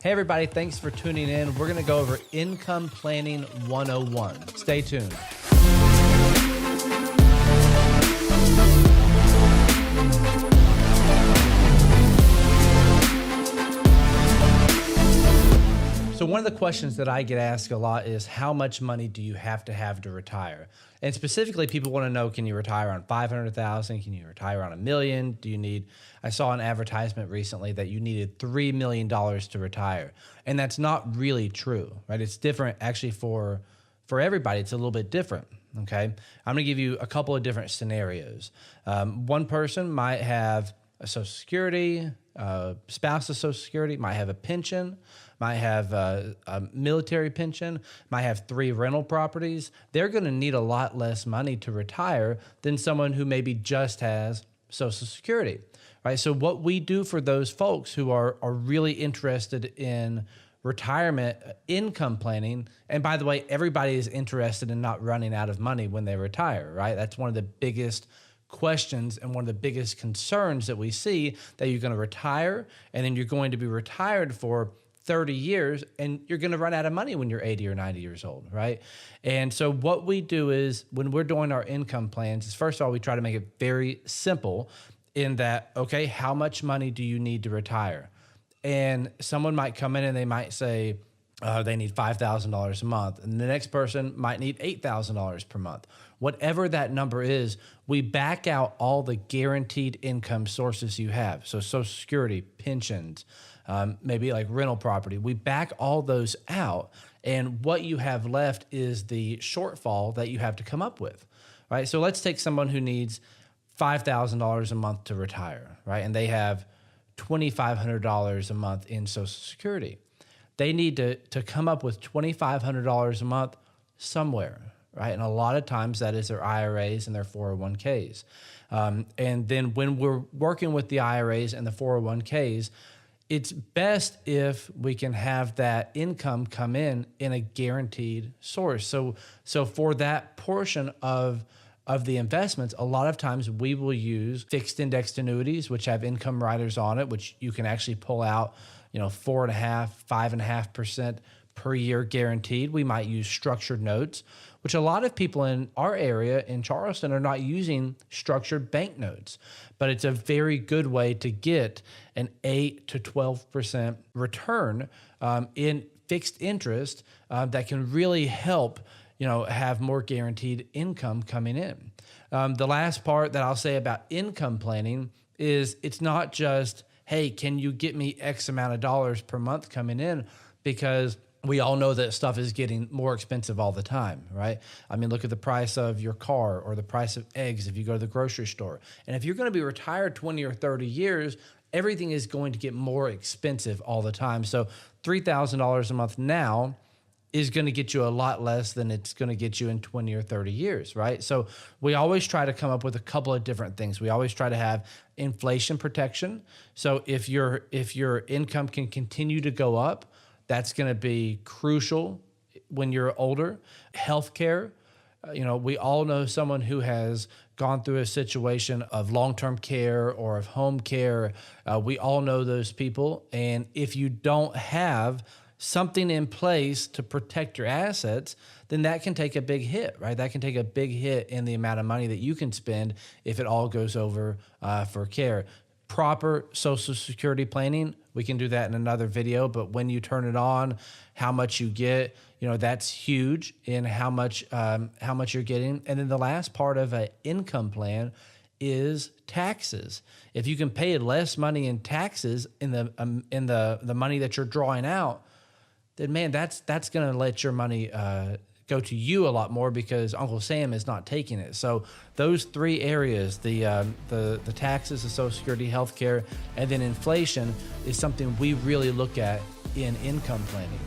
Hey everybody, thanks for tuning in. We're going to go over Income Planning 101. Stay tuned. So one of the questions that I get asked a lot is, how much money do you have to retire? And specifically, people want to know, can you retire on $500,000? Can you retire on $1 million? Do you need, I saw an advertisement recently that you needed $3 million to retire. And that's not really true, right? It's different actually for everybody. It's a little bit different, okay? I'm going to give you a couple of different scenarios. One person might have a Social Security, spouse's Social Security, might have a pension, might have a military pension, might have 3 rental properties. They're going to need a lot less money to retire than someone who maybe just has Social Security, right? So what we do for those folks who are really interested in retirement income planning, and by the way, everybody is interested in not running out of money when they retire, right? That's one of the biggest questions and one of the biggest concerns that we see, that you're going to retire and then you're going to be retired for 30 years and you're going to run out of money when you're 80 or 90 years old, right? And so what we do is, when we're doing our income plans, is first of all, we try to make it very simple in that, okay, how much money do you need to retire? And someone might come in and they might say they need $5,000 a month, and the next person might need $8,000 per month. Whatever that number is, we back out all the guaranteed income sources you have. So Social Security, pensions, maybe like rental property. We back all those out, and what you have left is the shortfall that you have to come up with, right? So let's take someone who needs $5,000 a month to retire, right? And they have $2,500 a month in Social Security. They need to come up with $2,500 a month somewhere, right? And a lot of times that is their IRAs and their 401ks. And then when we're working with the IRAs and the 401ks, it's best if we can have that income come in a guaranteed source. So for that portion of the investments, a lot of times we will use fixed indexed annuities, which have income riders on it, which you can actually pull out, 4.5%, 5.5% per year guaranteed. We might use structured notes, which a lot of people in our area in Charleston are not using structured bank notes, but it's a very good way to get an 8 to 12% return in fixed interest that can really help have more guaranteed income coming in. The last part that I'll say about income planning is, it's not just, hey, can you get me X amount of dollars per month coming in? Because we all know that stuff is getting more expensive all the time, right? I mean, look at the price of your car or the price of eggs if you go to the grocery store. And if you're going to be retired 20 or 30 years, everything is going to get more expensive all the time. So $3,000 a month now is going to get you a lot less than it's going to get you in 20 or 30 years, right? So we always try to come up with a couple of different things. We always try to have inflation protection. So if your income can continue to go up, that's going to be crucial when you're older. Healthcare, we all know someone who has gone through a situation of long-term care or of home care. We all know those people. And if you don't have something in place to protect your assets, then that can take a big hit, right? That can take a big hit in the amount of money that you can spend if it all goes over for care. Proper Social Security planning, we can do that in another video, but when you turn it on, how much you get, that's huge in how much you're getting. And then the last part of an income plan is taxes. If you can pay less money in taxes in the money that you're drawing out, then man, that's going to let your money go to you a lot more, because Uncle Sam is not taking it. So those 3 areas, the taxes, the Social Security, healthcare, and then inflation, is something we really look at in income planning.